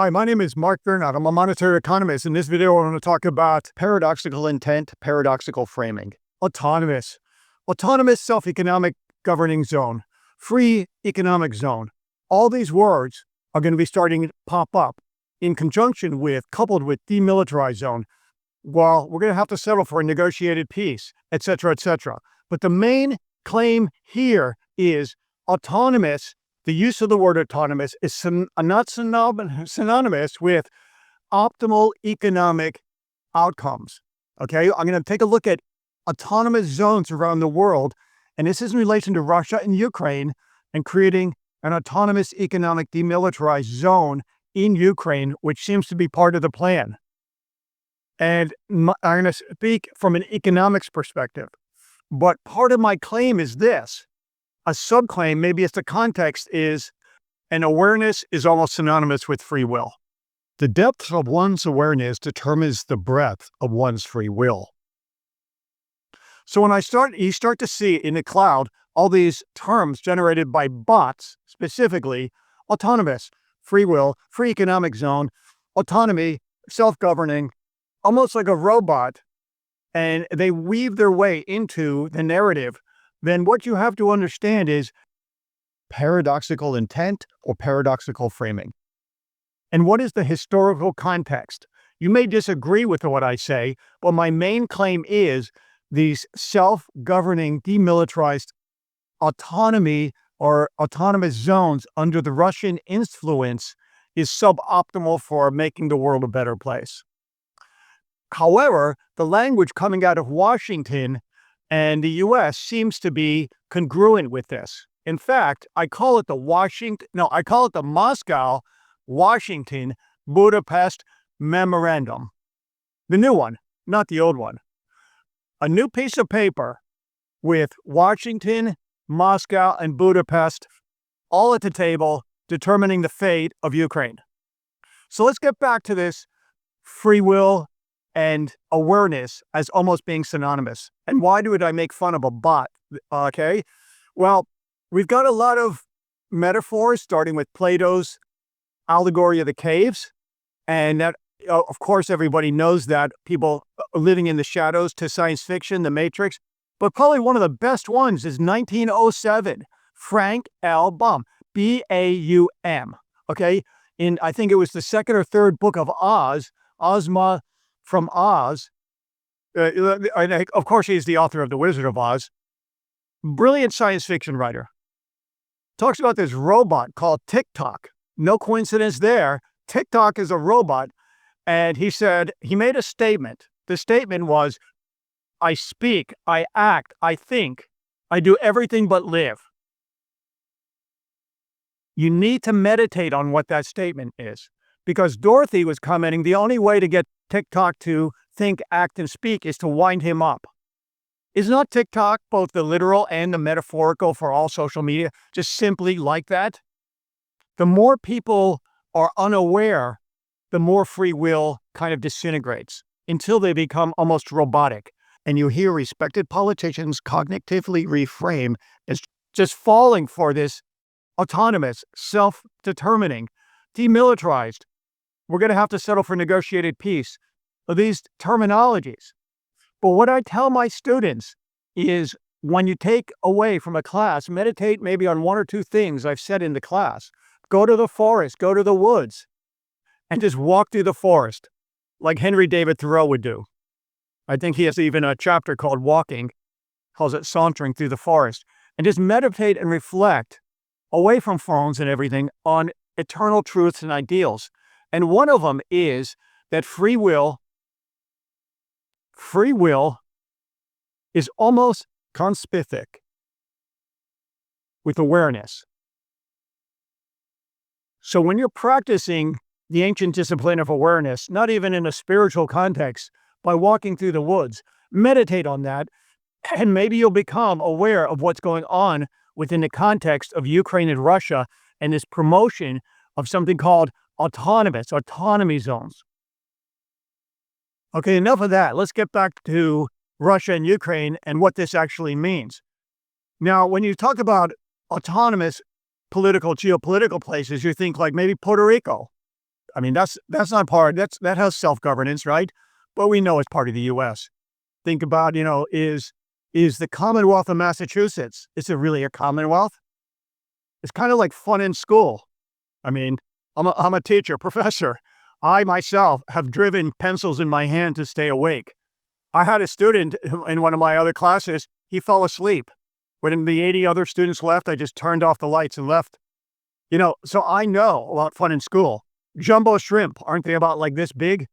Hi, my name is Mark Bernard. I'm a monetary economist. In this video, I want to talk about paradoxical intent, paradoxical framing. Autonomous. Autonomous self-economic governing zone. Free economic zone. All these words are going to be starting to pop up in conjunction with, coupled with demilitarized zone. Well, we're going to have to settle for a negotiated peace, etc., etc. But the main claim here is autonomous. The use of the word autonomous is not synonymous with optimal economic outcomes. Okay, I'm going to take a look at autonomous zones around the world, and this is in relation to Russia and Ukraine and creating an autonomous economic demilitarized zone in Ukraine, which seems to be part of the plan. And I'm going to speak from an economics perspective. But part of my claim is this. A subclaim, maybe it's the context, is an awareness is almost synonymous with free will. The depth of one's awareness determines the breadth of one's free will. So when you start to see in the cloud all these terms generated by bots, specifically autonomous, free will, free economic zone, autonomy, self-governing, almost like a robot, and they weave their way into the narrative, then what you have to understand is paradoxical intent or paradoxical framing. And what is the historical context? You may disagree with what I say, but my main claim is these self-governing, demilitarized autonomy or autonomous zones under the Russian influence is suboptimal for making the world a better place. However, the language coming out of Washington and the U.S. seems to be congruent with this. In fact, I call it the Moscow, Washington, Budapest Memorandum. The new one, not the old one. A new piece of paper with Washington, Moscow, and Budapest all at the table determining the fate of Ukraine. So let's get back to this free will and awareness as almost being synonymous. And why would I make fun of a bot? Okay, well, we've got a lot of metaphors, starting with Plato's allegory of the caves. And that, of course, everybody knows that, people living in the shadows, to science fiction, The Matrix. But probably one of the best ones is 1907, Frank L. Baum, B-A-U-M. Okay, I think it was the second or third book of Oz, Ozma from Oz. Of course, he's the author of The Wizard of Oz. Brilliant science fiction writer. Talks about this robot called Tik-Tok. No coincidence there. Tik-Tok is a robot. And he said, he made a statement. The statement was, I speak, I act, I think, I do everything but live. You need to meditate on what that statement is. Because Dorothy was commenting, the only way to get Tik-Tok to think, act, and speak is to wind him up. Is not Tik-Tok both the literal and the metaphorical for all social media just simply like that? The more people are unaware, the more free will kind of disintegrates until they become almost robotic. And you hear respected politicians cognitively reframe as just falling for this autonomous, self-determining, demilitarized. We're going to have to settle for negotiated peace. These terminologies. But what I tell my students is when you take away from a class, meditate maybe on one or two things I've said in the class. Go to the forest, go to the woods, and just walk through the forest like Henry David Thoreau would do. I think he has even a chapter called Walking, calls it Sauntering Through the Forest, and just meditate and reflect away from phones and everything on eternal truths and ideals. And one of them is that free will is almost conspicuous with awareness. So when you're practicing the ancient discipline of awareness, not even in a spiritual context, by walking through the woods, meditate on that, and maybe you'll become aware of what's going on within the context of Ukraine and Russia and this promotion of something called autonomy zones. Okay, enough of that. Let's get back to Russia and Ukraine and what this actually means. Now, when you talk about autonomous geopolitical places, you think like maybe Puerto Rico. I mean, that's not part, that has self-governance, right? But we know it's part of the US. Think about, is the Commonwealth of Massachusetts, is it really a Commonwealth? It's kind of like fun in school. I mean, I'm a teacher, professor. I myself have driven pencils in my hand to stay awake. I had a student in one of my other classes, he fell asleep. When the 80 other students left, I just turned off the lights and left. So I know about fun in school. Jumbo shrimp, aren't they about like this big?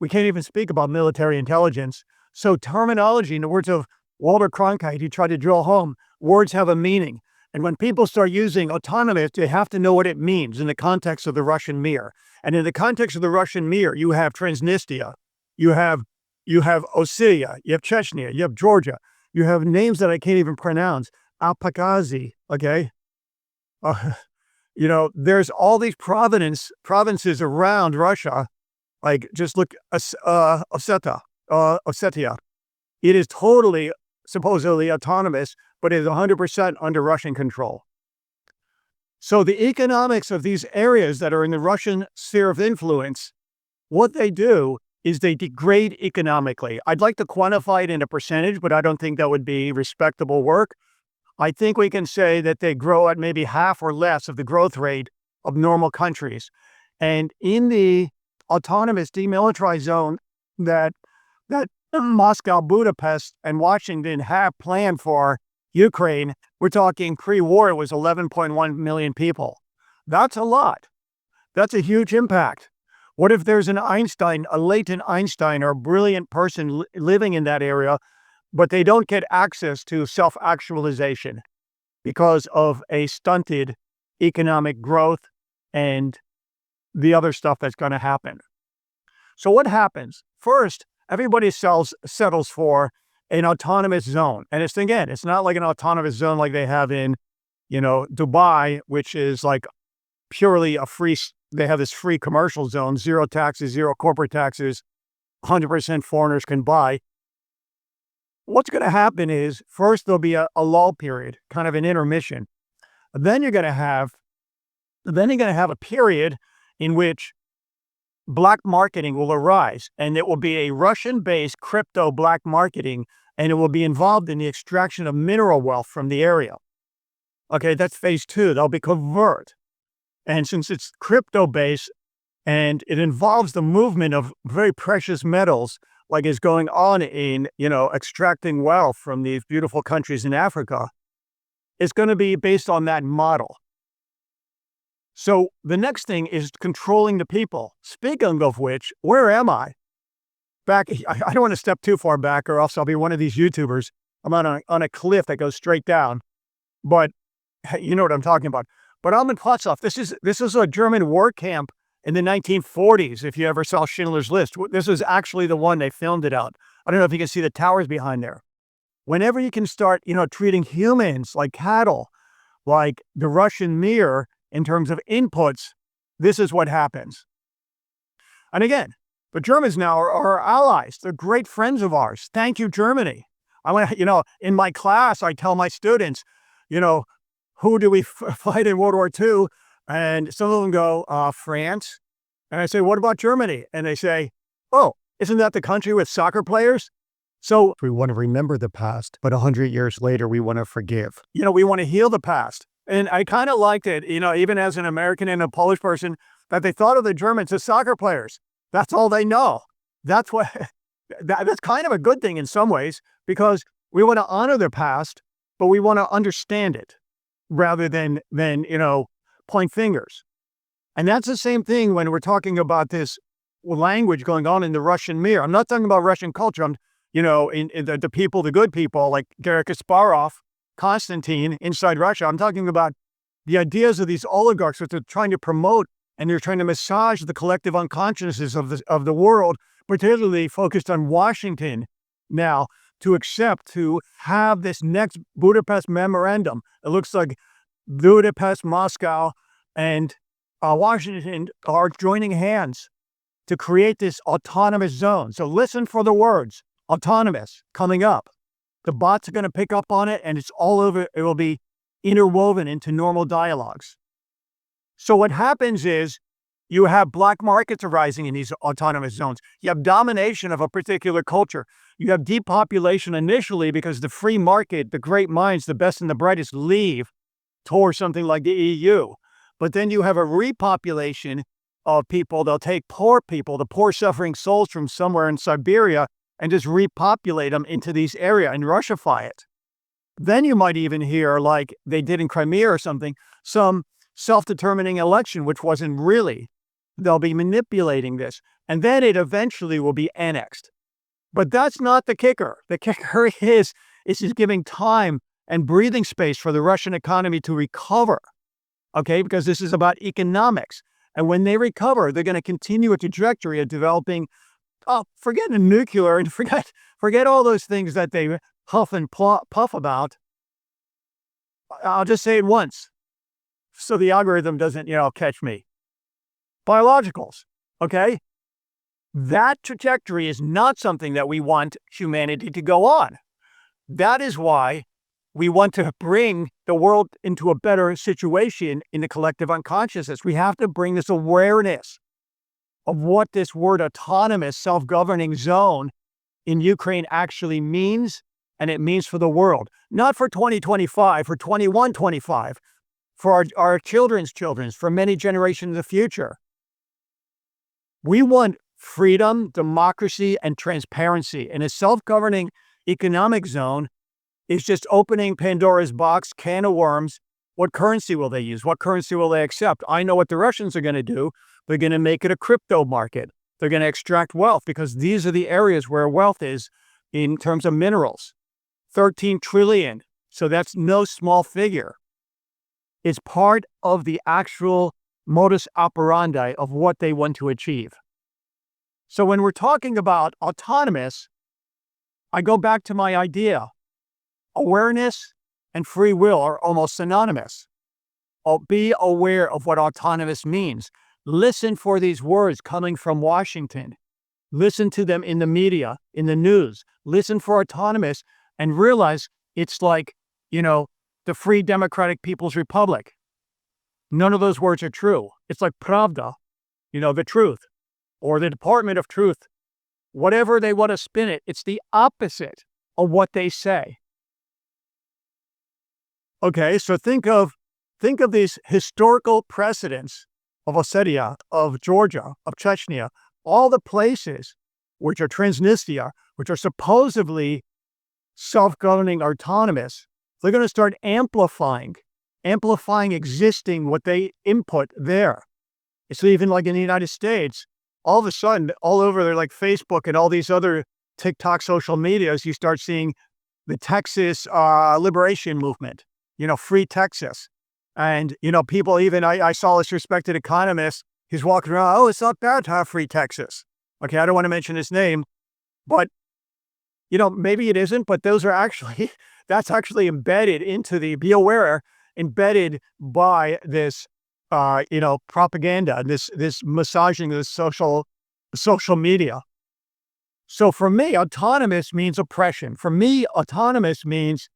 We can't even speak about military intelligence. So terminology, in the words of Walter Cronkite, he tried to drill home, words have a meaning. And when people start using autonomous, they have to know what it means in the context of the Russian Mir. And in the context of the Russian Mir, you have Transnistria, you have Ossetia, you have Chechnya, you have Georgia, you have names that I can't even pronounce, Abkhazia, okay? There's all these provinces around Russia, like just look, Ossetia. It is totally, supposedly autonomous, but it is 100% under Russian control. So the economics of these areas that are in the Russian sphere of influence, what they do is they degrade economically. I'd like to quantify it in a percentage, but I don't think that would be respectable work. I think we can say that they grow at maybe half or less of the growth rate of normal countries. And in the autonomous demilitarized zone that Moscow, Budapest, and Washington have planned for Ukraine, we're talking pre-war, it was 11.1 million people. That's a lot. That's a huge impact. What if there's an Einstein, a latent Einstein, or a brilliant person living in that area, but they don't get access to self-actualization because of a stunted economic growth and the other stuff that's going to happen? So what happens? First, everybody settles for an autonomous zone. And it's not like an autonomous zone like they have in, Dubai, which is like purely they have this free commercial zone, zero taxes, zero corporate taxes, 100% foreigners can buy. What's going to happen is first there'll be a lull period, kind of an intermission. Then you're going to have a period in which black marketing will arise, and it will be a Russian-based crypto black marketing, and it will be involved in the extraction of mineral wealth from the area. Okay, that's phase two. That'll be covert. And since it's crypto-based and it involves the movement of very precious metals, like is going on in, extracting wealth from these beautiful countries in Africa, it's going to be based on that model. So the next thing is controlling the people. Speaking of which, where am I? I don't want to step too far back or else I'll be one of these YouTubers. I'm on a cliff that goes straight down, but you know what I'm talking about. But I'm in Potsdam. This is a German war camp in the 1940s, if you ever saw Schindler's List. This was actually the one they filmed it out. I don't know if you can see the towers behind there. Whenever you can start, treating humans like cattle, like the Russian Mir in terms of inputs, this is what happens. And again, the Germans now are our allies. They're great friends of ours. Thank you, Germany. In my class, I tell my students, who do we fight in World War II? And some of them go, France. And I say, what about Germany? And they say, oh, isn't that the country with soccer players? So we want to remember the past, but 100 years later, we want to forgive. We want to heal the past. And I kind of liked it, even as an American and a Polish person, that they thought of the Germans as soccer players. That's all they know. That's kind of a good thing in some ways, because we want to honor their past, but we want to understand it rather than point fingers. And that's the same thing when we're talking about this language going on in the Russian Mir. I'm not talking about Russian culture. I'm, in the people, the good people like Garry Kasparov, Constantine inside Russia. I'm talking about the ideas of these oligarchs that they're trying to promote, and they're trying to massage the collective unconsciousness of the world, particularly focused on Washington now, to have this next Budapest memorandum. It looks like Budapest, Moscow, and Washington are joining hands to create this autonomous zone. So listen for the words, autonomous, coming up. The bots are going to pick up on it, and it's all over. It will be interwoven into normal dialogues. So what happens is You have black markets arising in these autonomous zones. You have domination of a particular culture. You have depopulation initially because the free market, the great minds, the best and the brightest leave towards something like the EU. But then you have a repopulation of people. They'll take poor people, the poor suffering souls from somewhere in Siberia, and just repopulate them into these areas and Russify it. Then you might even hear, like they did in Crimea or something, some self-determining election, which wasn't really. They'll be manipulating this, and then it eventually will be annexed. But that's not the kicker. The kicker is just giving time and breathing space for the Russian economy to recover, okay? Because this is about economics. And when they recover, they're going to continue a trajectory of developing, forget the nuclear and forget all those things that they huff and puff about. I'll just say it once so the algorithm doesn't, catch me. Biologicals, okay? That trajectory is not something that we want humanity to go on. That is why we want to bring the world into a better situation in the collective unconsciousness. We have to bring this awareness of what this word autonomous self-governing zone in Ukraine actually means, and it means for the world. Not for 2025, for 2125, for our children's children, for many generations in the future. We want freedom, democracy, and transparency. And a self-governing economic zone is just opening Pandora's box, can of worms. What currency will they use? What currency will they accept? I know what the Russians are going to do. They're going to make it a crypto market. They're going to extract wealth because these are the areas where wealth is in terms of minerals. 13 trillion. So that's no small figure. It's part of the actual modus operandi of what they want to achieve. So when we're talking about autonomous, I go back to my idea. Awareness and free will are almost synonymous. Be aware of what autonomous means. Listen for these words coming from Washington. Listen to them in the media, in the news. Listen for autonomous and realize it's like, the Free Democratic People's Republic. None of those words are true. It's like Pravda, the truth, or the Department of Truth. Whatever they want to spin it, it's the opposite of what they say. Okay, so think of these historical precedents of Ossetia, of Georgia, of Chechnya, all the places which are Transnistria, which are supposedly self-governing, autonomous. They're going to start amplifying existing what they input there. It's even like in the United States, all of a sudden, all over there, like Facebook and all these other TikTok social medias, you start seeing the Texas liberation movement, free Texas. And, people even, I saw this respected economist, he's walking around, it's not bad to have free Texas. Okay, I don't want to mention his name, but, maybe it isn't, but those are actually, that's actually embedded into be aware, embedded by this, propaganda, this massaging this social media. So for me, autonomous means oppression. For me, autonomous means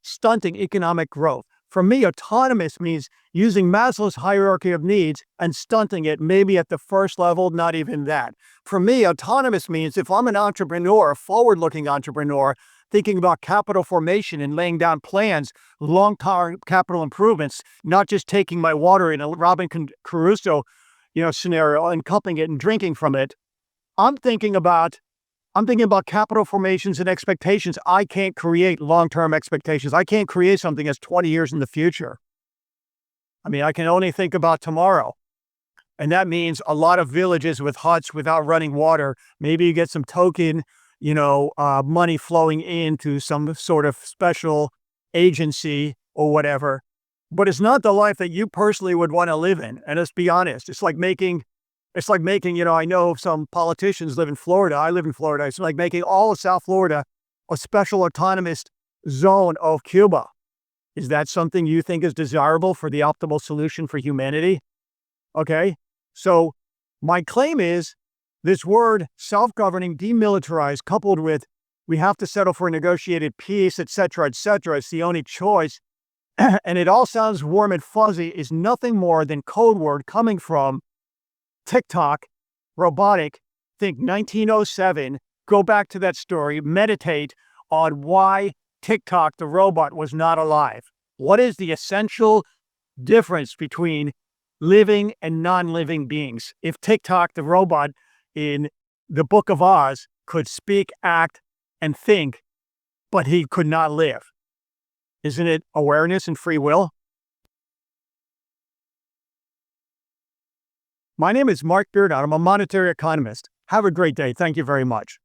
stunting economic growth. For me, autonomous means using Maslow's hierarchy of needs and stunting it, maybe at the first level, not even that. For me, autonomous means if I'm an entrepreneur, a forward-looking entrepreneur, thinking about capital formation and laying down plans, long-term capital improvements, not just taking my water in a Robinson Crusoe, scenario and cupping it and drinking from it. I'm thinking about capital formations and expectations. I can't create long-term expectations. I can't create something that's 20 years in the future. I can only think about tomorrow. And that means a lot of villages with huts without running water. Maybe you get some token, money flowing into some sort of special agency or whatever. But it's not the life that you personally would want to live in. And let's be honest, it's like making, I know some politicians live in Florida. I live in Florida. It's like making all of South Florida a special autonomous zone of Cuba. Is that something you think is desirable for the optimal solution for humanity? Okay. So my claim is this word self-governing, demilitarized, coupled with we have to settle for negotiated peace, etc., it's the only choice. And it all sounds warm and fuzzy, is nothing more than code word coming from Tik-Tok, robotic, think 1907, go back to that story, meditate on why Tik-Tok, the robot, was not alive. What is the essential difference between living and non-living beings? If Tik-Tok, the robot in the Book of Oz, could speak, act, and think, but he could not live. Isn't it awareness and free will? My name is Mark Beard. I'm a monetary economist. Have a great day. Thank you very much.